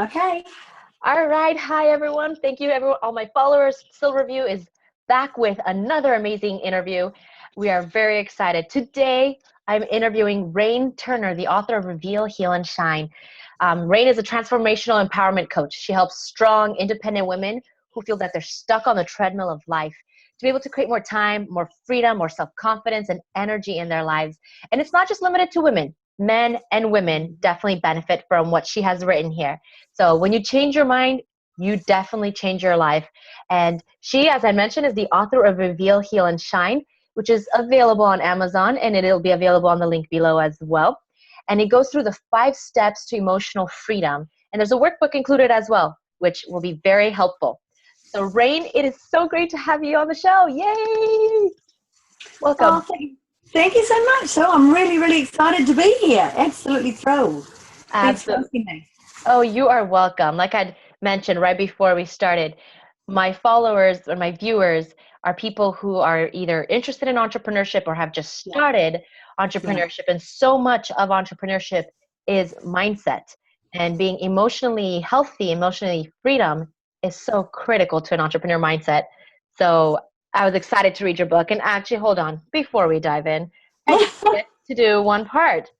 Okay. All right. Hi, everyone. Thank you, everyone. All my followers. Silverview is back with another amazing interview. We are very excited. Today, I'm interviewing Raine Turner, the author of Reveal, Heal, and Shine. Raine is a transformational empowerment coach. She helps strong, independent women who feel that they're stuck on the treadmill of life to be able to create more time, more freedom, more self-confidence, and energy in their lives. And it's not just limited to women. Men and women definitely benefit from what she has written here. So when you change your mind, you definitely change your life. And she, as I mentioned, is the author of Reveal, Heal, and Shine, which is available on Amazon, and it'll be available on the link below as well. And it goes through the 5 steps to emotional freedom. And there's a workbook included as well, which will be very helpful. So Raine, it is so great to have you on the show. Yay! Welcome. Oh, thank you so much. So I'm really, really excited to be here. Absolutely thrilled. Thanks for Absolutely. asking me. Oh, you are welcome. Like I'd mentioned right before we started, my followers or my viewers are people who are either interested in entrepreneurship or have just Yeah, started yeah. entrepreneurship. And so much of entrepreneurship is mindset. And being emotionally healthy, emotionally freedom is so critical to an entrepreneur mindset. So I was excited to read your book. And actually, hold on, before we dive in, I didn't get to do one part.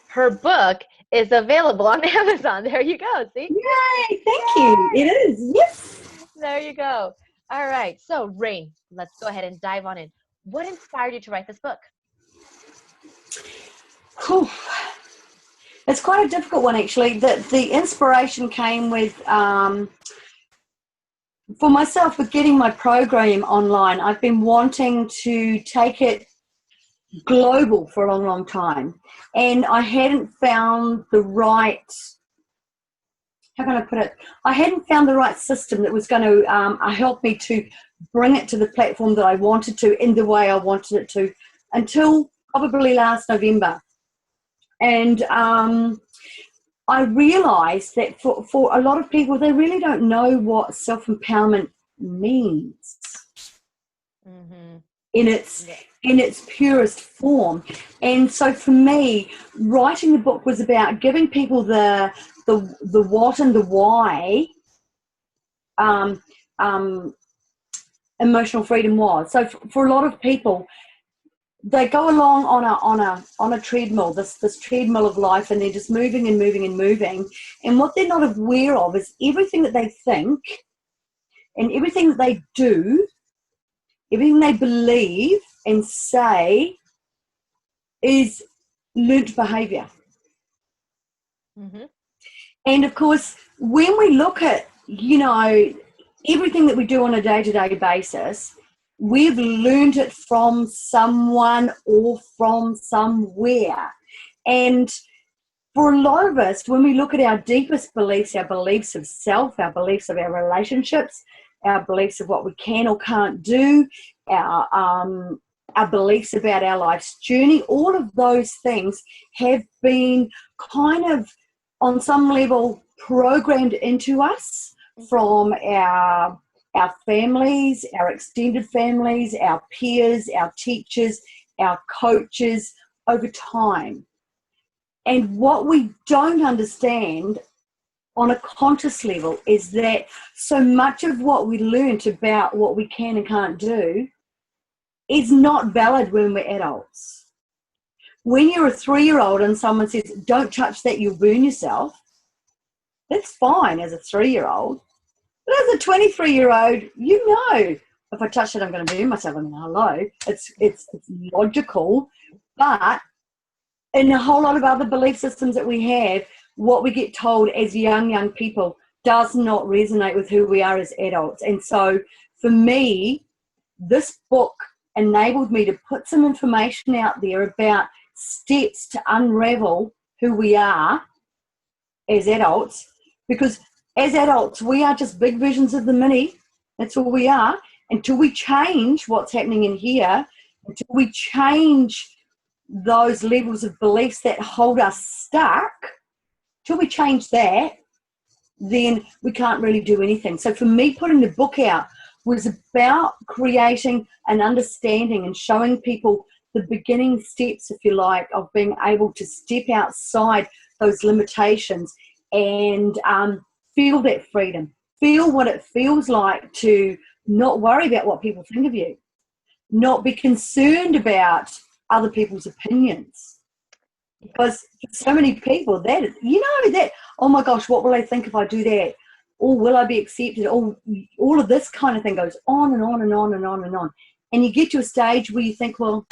Her book is available on Amazon. There you go. See? Yay, thank you. It is. Yes. There you go. All right. So, Raine, let's go ahead and dive on in. What inspired you to write this book? Whew. It's quite a difficult one, actually. The inspiration came with, for myself, with getting my program online. I've been wanting to take it global for a long, long time. And I hadn't found the right, how can I put it? I hadn't found the right system that was going to help me to bring it to the platform that I wanted to in the way I wanted it to until probably last November. And I realized that for a lot of people, they really don't know what self-empowerment means Mm-hmm. in its Yeah. in its purest form. And so for me, writing the book was about giving people the what and the why um, um, emotional freedom was. So for a lot of people, they go along on a treadmill, this treadmill of life, and they're just moving and moving and moving. And what they're not aware of is everything that they think and everything that they do, everything they believe and say is learnt behavior. Mm-hmm. And of course, when we look at, everything that we do on a day-to-day basis, we've learned it from someone or from somewhere. And for a lot of us, when we look at our deepest beliefs, our beliefs of self, our beliefs of our relationships, our beliefs of what we can or can't do, our beliefs about our life's journey, all of those things have been kind of, on some level, programmed into us from our families, our extended families, our peers, our teachers, our coaches over time. And what we don't understand on a conscious level is that so much of what we learnt about what we can and can't do is not valid when we're adults. When you're a 3-year-old and someone says, don't touch that, you'll burn yourself, that's fine as a 3-year-old. But as a 23-year-old, you know, if I touch it, I'm going to burn myself. I mean, hello, it's logical. But in a whole lot of other belief systems that we have, what we get told as young people does not resonate with who we are as adults. And so for me, this book enabled me to put some information out there about steps to unravel who we are as adults, because as adults, we are just big versions of the mini. That's all we are. Until we change what's happening in here, until we change those levels of beliefs that hold us stuck, till we change that, then we can't really do anything. So for me, putting the book out was about creating an understanding and showing people the beginning steps, if you like, of being able to step outside those limitations and feel that freedom. Feel what it feels like to not worry about what people think of you, not be concerned about other people's opinions. Because for so many people, that, that, oh my gosh, what will they think if I do that? Or will I be accepted? Or all of this kind of thing goes on and on and on and on and on. And you get to a stage where you think, well,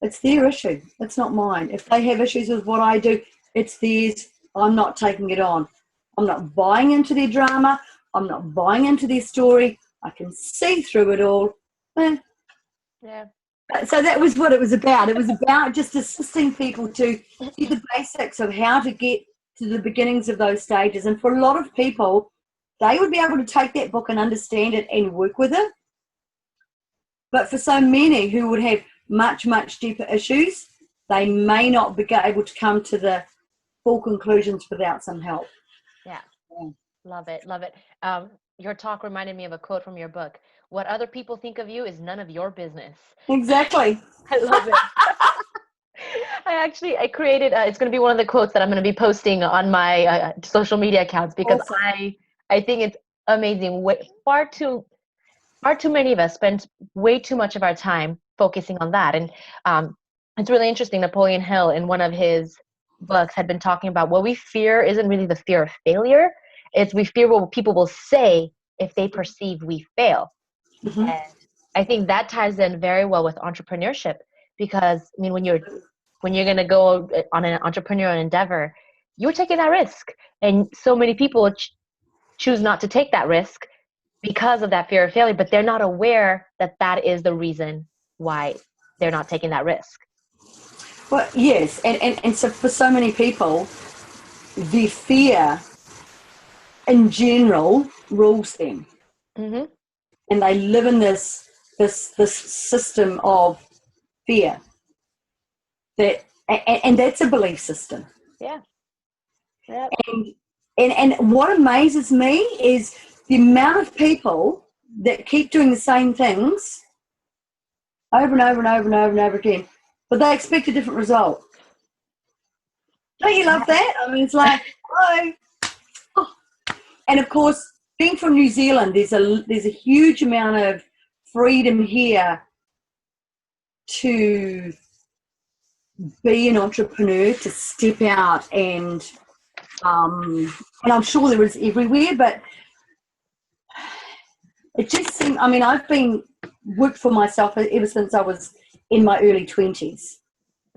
it's their issue. It's not mine. If they have issues with what I do, it's theirs. I'm not taking it on. I'm not buying into their drama. I'm not buying into their story. I can see through it all. Yeah. So that was what it was about. It was about just assisting people to see the basics of how to get to the beginnings of those stages. And for a lot of people, they would be able to take that book and understand it and work with it. But for so many who would have much, much deeper issues, they may not be able to come to the full conclusions without some help. Yeah. Love it. Love it. Your talk reminded me of a quote from your book. What other people think of you is none of your business. Exactly. I love it. I created, it's going to be one of the quotes that I'm going to be posting on my social media accounts, because awesome. I think it's amazing. Far too many of us spend way too much of our time focusing on that. And it's really interesting. Napoleon Hill, in one of his books, had been talking about what we fear isn't really the fear of failure. It's we fear what people will say if they perceive we fail. Mm-hmm. And I think that ties in very well with entrepreneurship, because I mean, when you're going to go on an entrepreneurial endeavor, you're taking that risk. And so many people choose not to take that risk because of that fear of failure, but they're not aware that that is the reason why they're not taking that risk. Well, yes. And so for so many people, the fear in general rules them. Mm-hmm. And they live in this system of fear. And that's a belief system. Yeah. Yep. And what amazes me is the amount of people that keep doing the same things over and over and over and over and over again, but they expect a different result. Don't you love that? I mean, it's like, oh. And of course, being from New Zealand, there's a huge amount of freedom here to be an entrepreneur, to step out, and I'm sure there is everywhere, but it just seemed, I mean, I've been worked for myself ever since I was in my early 20s.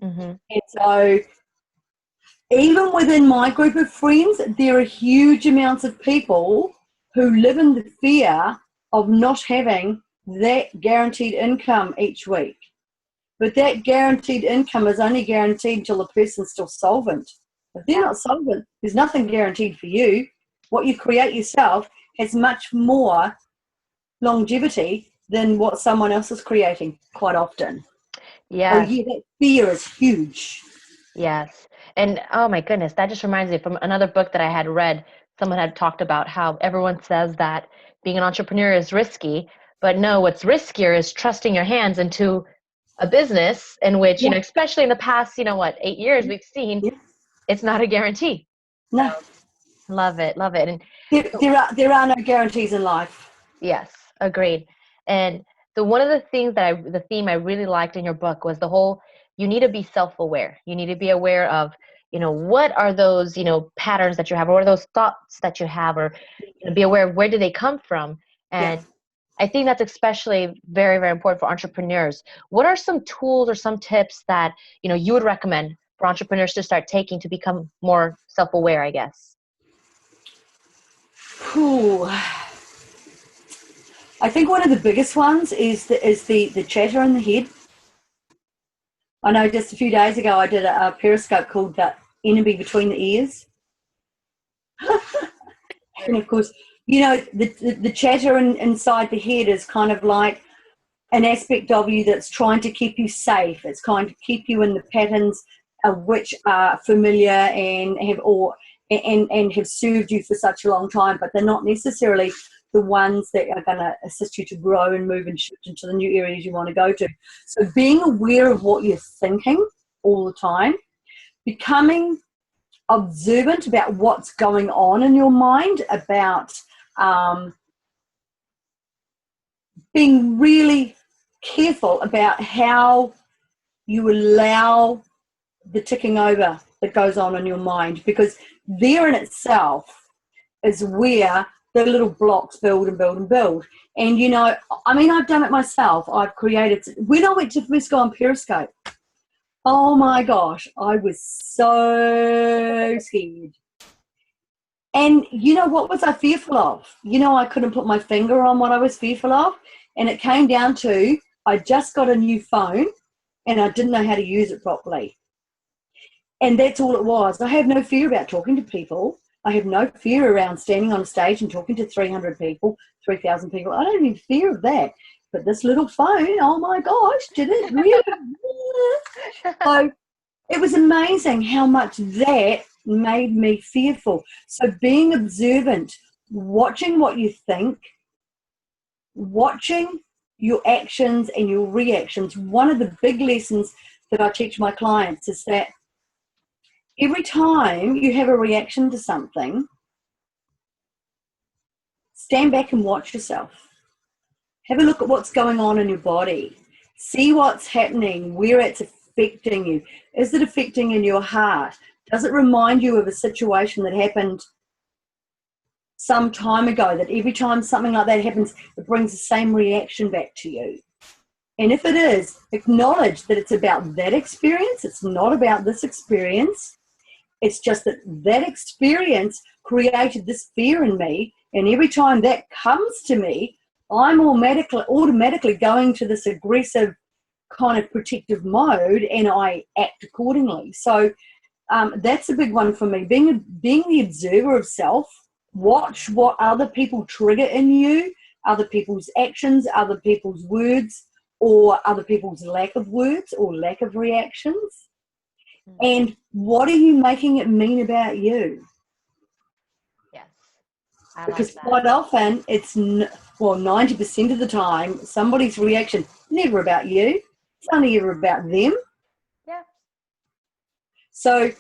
Mm-hmm. And so even within my group of friends, there are huge amounts of people who live in the fear of not having that guaranteed income each week. But that guaranteed income is only guaranteed until the person's still solvent. If they're not solvent, there's nothing guaranteed for you. What you create yourself has much more longevity than what someone else is creating quite often. Yeah. Oh, yeah, that fear is huge. Yes. And oh my goodness, that just reminds me from another book that I had read. Someone had talked about how everyone says that being an entrepreneur is risky, but no, what's riskier is trusting your hands into a business in which, you know, especially in the past, 8 years, we've seen it's not a guarantee. No. So, love it. Love it. And there are no guarantees in life. Yes, agreed. And one of the things the theme I really liked in your book was the whole, you need to be self-aware. You need to be aware of, what are those, patterns that you have, or what are those thoughts that you have, or be aware of where do they come from. And I think that's especially very, very important for entrepreneurs. What are some tools or some tips that, you would recommend for entrepreneurs to start taking to become more self-aware, I guess? Cool. I think one of the biggest ones is the chatter in the head. I know just a few days ago I did a Periscope called The Enemy Between the Ears. And of course, the chatter inside the head is kind of like an aspect of you that's trying to keep you safe. It's trying to keep you in the patterns of which are familiar and have served you for such a long time, but they're not necessarily the ones that are going to assist you to grow and move and shift into the new areas you want to go to. So being aware of what you're thinking all the time, becoming observant about what's going on in your mind, about being really careful about how you allow the ticking over that goes on in your mind, because there in itself is where the little blocks build and build and build. And, you know, I mean, I've done it myself. I've created, when I went to first go on Periscope, oh my gosh, I was so scared. And you know, what was I fearful of? You know, I couldn't put my finger on what I was fearful of. And it came down to, I just got a new phone and I didn't know how to use it properly. And that's all it was. I have no fear about talking to people. I have no fear around standing on a stage and talking to 300 people, 3,000 people. I don't have fear of that. But this little phone, oh my gosh, did it really? So it was amazing how much that made me fearful. So being observant, watching what you think, watching your actions and your reactions. One of the big lessons that I teach my clients is that every time you have a reaction to something, stand back and watch yourself. Have a look at what's going on in your body. See what's happening, where it's affecting you. Is it affecting in your heart? Does it remind you of a situation that happened some time ago, that every time something like that happens, it brings the same reaction back to you? And if it is, acknowledge that it's about that experience. It's not about this experience. It's just that that experience created this fear in me. And every time that comes to me, I'm automatically going to this aggressive kind of protective mode, and I act accordingly. So that's a big one for me. Being the observer of self, watch what other people trigger in you, other people's actions, other people's words, or other people's lack of words or lack of reactions. And what are you making it mean about you? Yes, I Because like that. quite often it's, 90% of the time, somebody's reaction, never about you. It's only ever about them. Yeah. So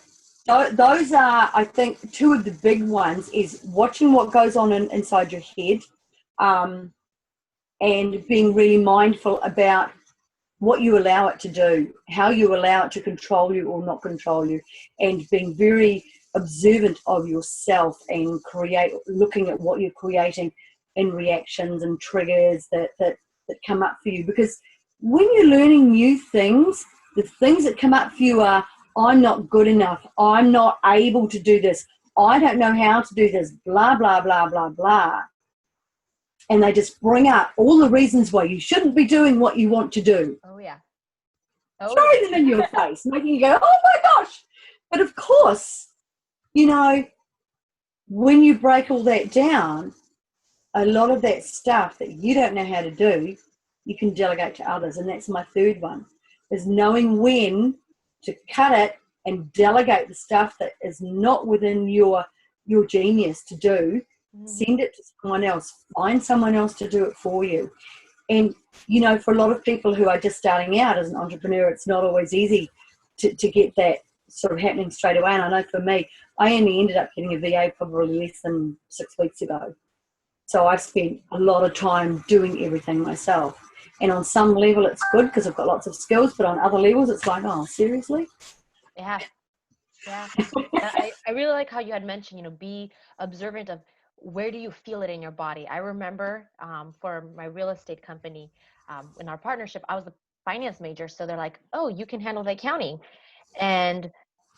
those are, I think, two of the big ones, is watching what goes on inside your head, and being really mindful about what you allow it to do, how you allow it to control you or not control you, and being very observant of yourself and looking at what you're creating in reactions and triggers that come up for you. Because when you're learning new things, the things that come up for you are, I'm not good enough, I'm not able to do this, I don't know how to do this, blah, blah, blah, blah, blah. And they just bring up all the reasons why you shouldn't be doing what you want to do. Oh, yeah. Throw them in your face, making you go, oh my gosh. But of course, you know, when you break all that down, a lot of that stuff that you don't know how to do, you can delegate to others. And that's my third one, is knowing when to cut it and delegate the stuff that is not within your genius to do. Send it to someone else. Find someone else to do it for you. And, you know, for a lot of people who are just starting out as an entrepreneur, it's not always easy to get that sort of happening straight away. And I know for me, I only ended up getting a VA probably less than 6 weeks ago. So I've spent a lot of time doing everything myself. And on some level it's good because I've got lots of skills, but on other levels it's like, oh, seriously? Yeah. Yeah. I really like how you had mentioned, you know, be observant of where do you feel it in your body. I remember for my real estate company, in our partnership, I was a finance major. So they're like, oh, you can handle the accounting. And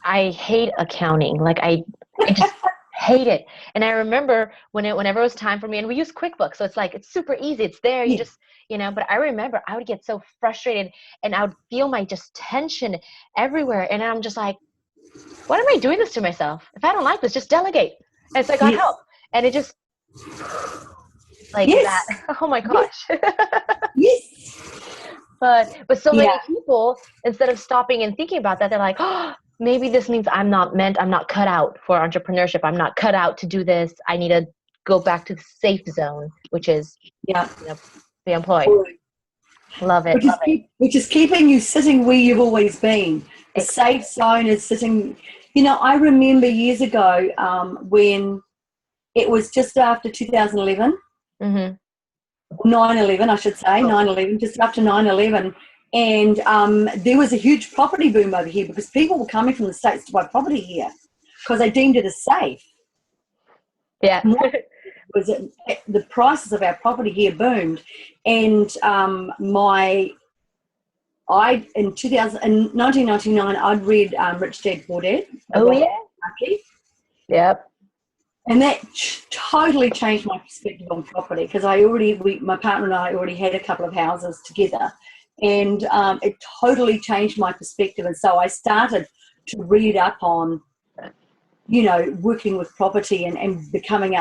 I hate accounting. Like I just hate it. And I remember whenever it was time for me, and we use QuickBooks. So it's like, it's super easy. It's there. You just, you know, but I remember I would get so frustrated and I would feel my just tension everywhere. And I'm just like, what am I doing this to myself? If I don't like this, just delegate. And so I got help. And it just like that. Oh my gosh. But so many people, instead of stopping and thinking about that, they're like, oh, maybe this means I'm not cut out for entrepreneurship. I'm not cut out to do this. I need to go back to the safe zone, which is you know, be employed. Love it. Which is keeping you sitting where you've always been. The safe zone is sitting, I remember years ago when it was just after 2011, Mm-hmm. 9/11, I should say, 9/11, just after 9/11. And there was a huge property boom over here because people were coming from the States to buy property here because they deemed it as safe. Yeah. Was the prices of our property here boomed. And in 1999, I'd read Rich Dad Poor Dad. Oh, yeah. Yep. And that totally changed my perspective on property because my partner and I already had a couple of houses together, and it totally changed my perspective. And so I started to read up on, working with property and becoming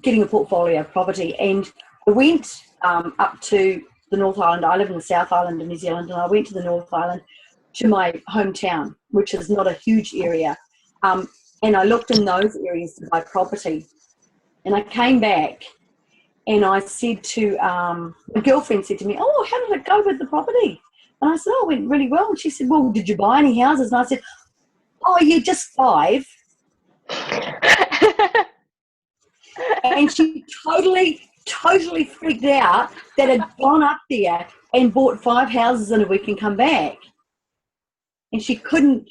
getting a portfolio of property. And I went up to the North Island. I live in the South Island of New Zealand, and I went to the North Island to my hometown, which is not a huge area. And I looked in those areas to buy property. And I came back and I said to, my girlfriend said to me, "Oh, how did it go with the property?" And I said, "Oh, it went really well." And she said, "Well, did you buy any houses?" And I said, "Oh, yeah, just 5. And she totally freaked out that had gone up there and bought 5 houses in a week and come back. And she couldn't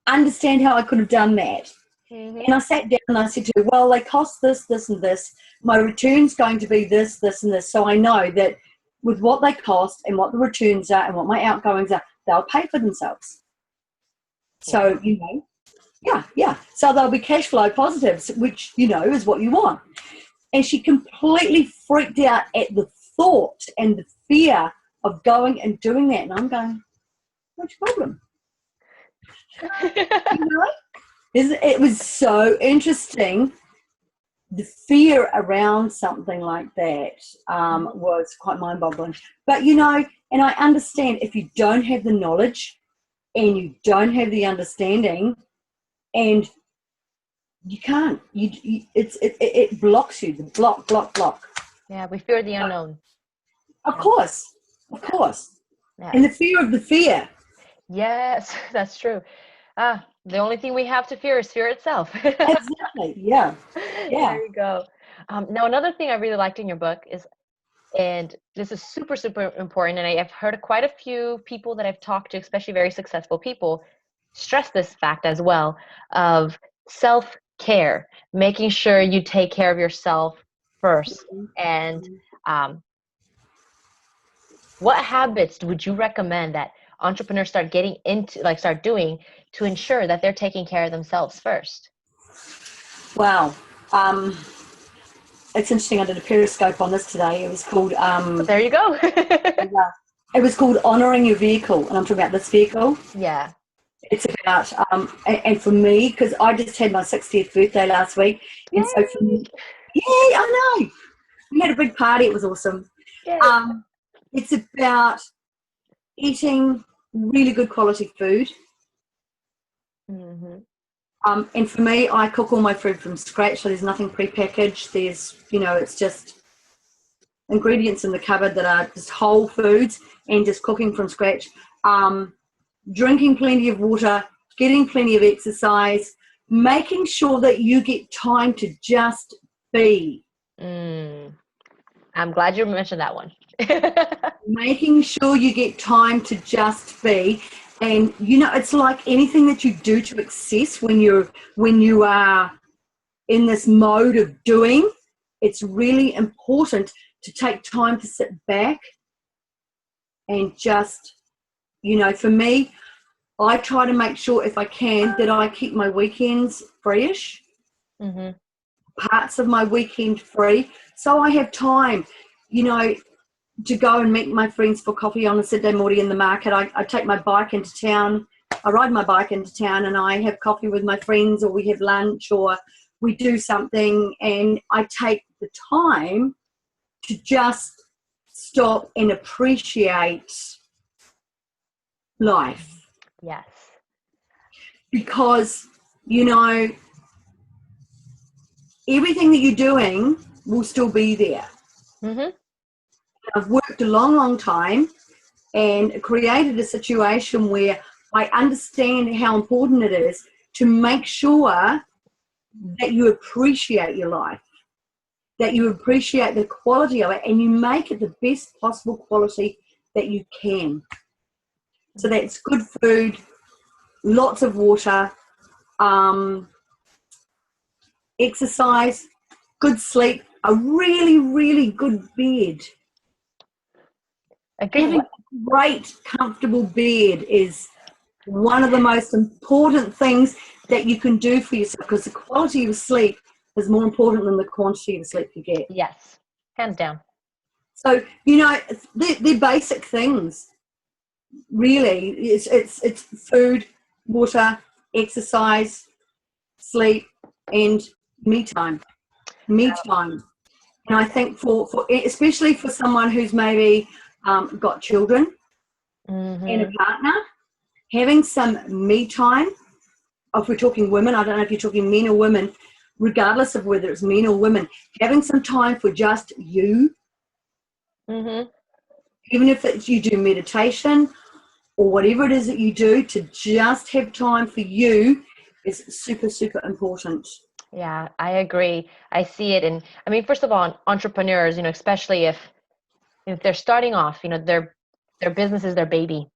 understand how I could have done that. Mm-hmm. And I sat down and I said to her, "Well, they cost this, this, and this. My return's going to be this, this, and this. So I know that with what they cost and what the returns are and what my outgoings are, they'll pay for themselves." So, yeah. So they'll be cash flow positives, which, is what you want. And she completely freaked out at the thought and the fear of going and doing that. And I'm going, "What's your problem?" It was so interesting. The fear around something like that was quite mind-boggling. But, and I understand if you don't have the knowledge and you don't have the understanding, and you can't, it blocks you, the block. Yeah, we fear the unknown. Of course. Yeah. And the fear of the fear. Yes, that's true. The only thing we have to fear is fear itself. Exactly. Yeah. There you go. Now, another thing I really liked in your book is, and this is super, super important, and I've heard quite a few people that I've talked to, especially very successful people, stress this fact as well of self-care, making sure you take care of yourself first. And what habits would you recommend that entrepreneurs start getting into, start doing to ensure that they're taking care of themselves first? Wow. It's interesting. I did a Periscope on this today. It was called... there you go. It was called Honoring Your Vehicle. And I'm talking about this vehicle. Yeah. It's about... and for me, because I just had my 60th birthday last week. And so for me... Yeah, I know. We had a big party. It was awesome. It's about eating really good quality food. Mm-hmm. And for me, I cook all my food from scratch, so there's nothing prepackaged. There's, it's just ingredients in the cupboard that are just whole foods and just cooking from scratch. Drinking plenty of water, getting plenty of exercise, making sure that you get time to just be. I'm glad you mentioned that one. Making sure you get time to just be. And, it's like anything that you do to excess when you are in this mode of doing, it's really important to take time to sit back and just, for me, I try to make sure if I can that I keep my weekends freeish, parts of my weekend free, so I have time, to go and meet my friends for coffee on a Saturday morning in the market. I take my bike into town. I ride my bike into town and I have coffee with my friends, or we have lunch, or we do something, and I take the time to just stop and appreciate life. Yes. Because, everything that you're doing will still be there. I've worked a long, long time, and created a situation where I understand how important it is to make sure that you appreciate your life, that you appreciate the quality of it, and you make it the best possible quality that you can. So that's good food, lots of water, exercise, good sleep, a really, really good bed. Having a great, comfortable bed is one of the most important things that you can do for yourself, because the quality of sleep is more important than the quantity of sleep you get. Yes, hands down. So, they're basic things, really. It's food, water, exercise, sleep, and me time. Me time. And I think for especially for someone who's maybe got children and a partner, having some me time, if we're talking women, I don't know if you're talking men or women, regardless of whether it's men or women, having some time for just you, even if it's you do meditation or whatever it is that you do, to just have time for you is super, super important. Yeah, I agree. I see it. And I mean, first of all, entrepreneurs, especially if they're starting off, their business is their baby.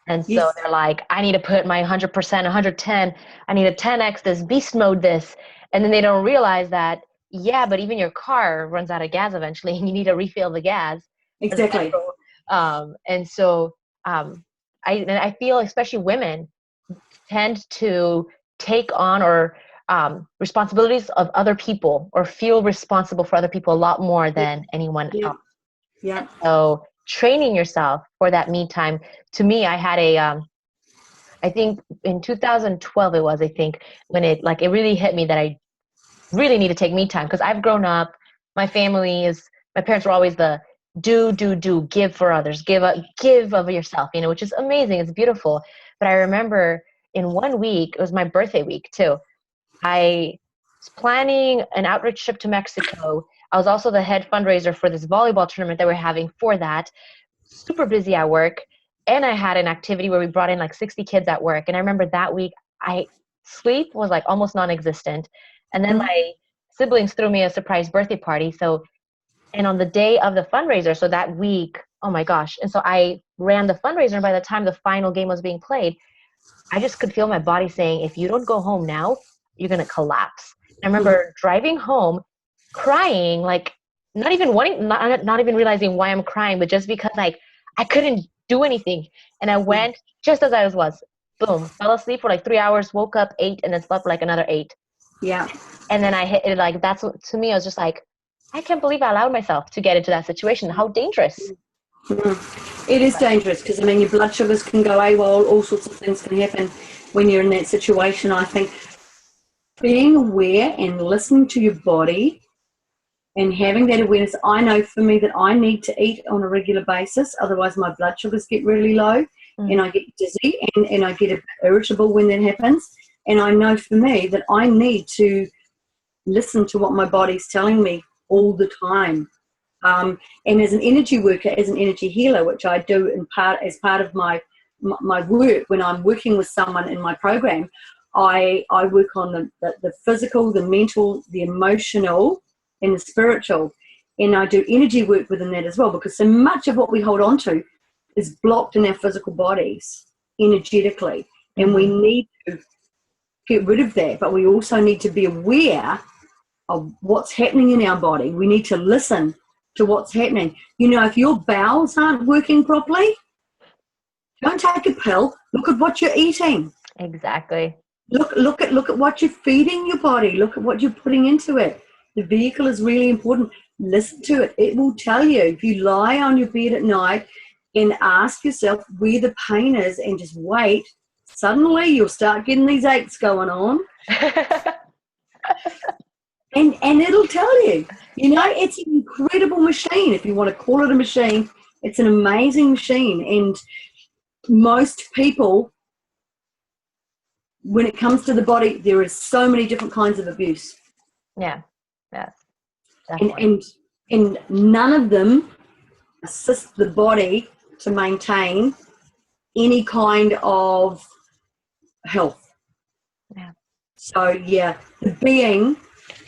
And so Yes. they're like, I need to put my 100%, 110, I need to 10x this, beast mode this. And then they don't realize that, yeah, but even your car runs out of gas eventually and you need to refill the gas. Exactly. And so I feel especially women tend to take on or responsibilities of other people or feel responsible for other people a lot more than anyone else. Yeah. So training yourself for that me time. To me, I had I think in 2012 it was, I think, when it really hit me that I really need to take me time, because I've grown up, my parents were always the do, give for others, give of yourself, which is amazing. It's beautiful. But I remember in 1 week, it was my birthday week too. I was planning an outreach trip to Mexico. I was also the head fundraiser for this volleyball tournament that we're having for that. Super busy at work. And I had an activity where we brought in like 60 kids at work. And I remember that week, sleep was like almost non-existent. And then my siblings threw me a surprise birthday party. And on the day of the fundraiser, so that week, oh my gosh. And so I ran the fundraiser. And by the time the final game was being played, I just could feel my body saying, if you don't go home now, you're going to collapse. I remember driving home, crying, like not even realizing why I'm crying, but just because I couldn't do anything. And I went just as I was, boom, fell asleep for like 3 hours, woke up 8, and then slept for like another 8. Yeah. And then I hit it, like, that's what, to me, I was just like, I can't believe I allowed myself to get into that situation. How dangerous. It is dangerous, because your blood sugars can go AWOL, all sorts of things can happen when you're in that situation. I think being aware and listening to your body and having that awareness. I know for me that I need to eat on a regular basis, otherwise my blood sugars get really low and I get dizzy and I get a bit irritable when that happens. And I know for me that I need to listen to what my body's telling me all the time. And as an energy worker, as an energy healer, which I do as part of my work, when I'm working with someone in my program, I work on the physical, the mental, the emotional, and the spiritual. And I do energy work within that as well, because so much of what we hold on to is blocked in our physical bodies energetically. And we need to get rid of that, but we also need to be aware of what's happening in our body. We need to listen to what's happening. If your bowels aren't working properly, don't take a pill. Look at what you're eating. Exactly. Look at what you're feeding your body. Look at what you're putting into it. The vehicle is really important. Listen to it. It will tell you. If you lie on your bed at night and ask yourself where the pain is and just wait, suddenly you'll start getting these aches going on. And it'll tell you. It's an incredible machine. If you want to call it a machine, it's an amazing machine. And most people, when it comes to the body, there is so many different kinds of abuse. Yeah. Yes. And none of them assist the body to maintain any kind of health. Yeah. So yeah, the being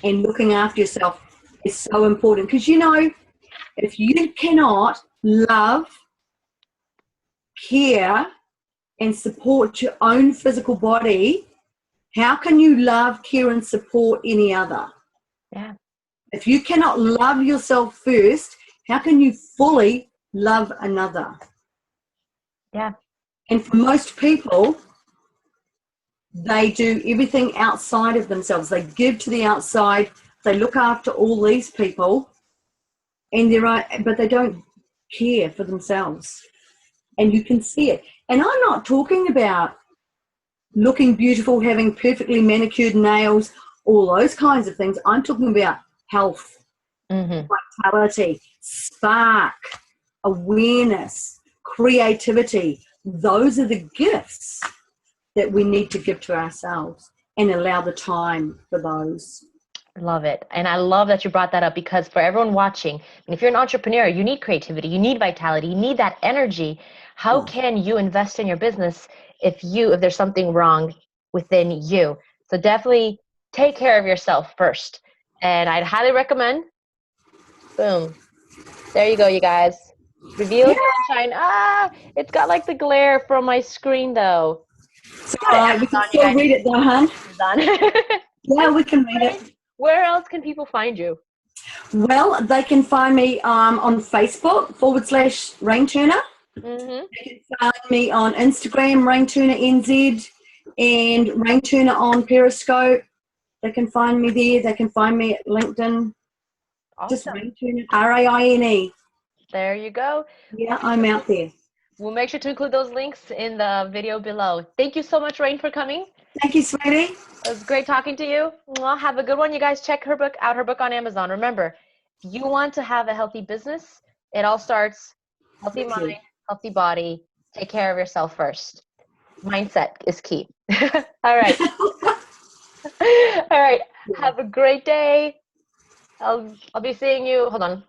and looking after yourself is so important, because if you cannot love, care, and support your own physical body, how can you love, care, and support any other? Yeah. If you cannot love yourself first, how can you fully love another? Yeah. And for most people, they do everything outside of themselves. They give to the outside. They look after all these people, but they don't care for themselves. And you can see it. And I'm not talking about looking beautiful, having perfectly manicured nails, all those kinds of things. I'm talking about health, vitality, spark, awareness, creativity. Those are the gifts that we need to give to ourselves and allow the time for those. Love it. And I love that you brought that up, because for everyone watching, and if you're an entrepreneur, you need creativity, you need vitality, you need that energy. How can you invest in your business if there's something wrong within you? So definitely take care of yourself first. And I'd highly recommend, boom. There you go, you guys. Reveal Sunshine. It's got like the glare from my screen though. So we can still read it though, hon. Yeah, we can read it. Where else can people find you? Well, they can find me on Facebook /Raine Turner. Mm-hmm. They can find me on Instagram, Raine Turner NZ, and Raine Turner on Periscope. They can find me there. They can find me at LinkedIn. Awesome. Just Raine Turner, RAINE. There you go. Yeah, I'm out there. We'll make sure to include those links in the video below. Thank you so much, Raine, for coming. Thank you, sweetie. It was great talking to you. Well, have a good one. You guys check her book on Amazon. Remember, if you want to have a healthy business, it all starts healthy mind, healthy body. Take care of yourself first. Mindset is key. All right. All right. Have a great day. I'll be seeing you. Hold on.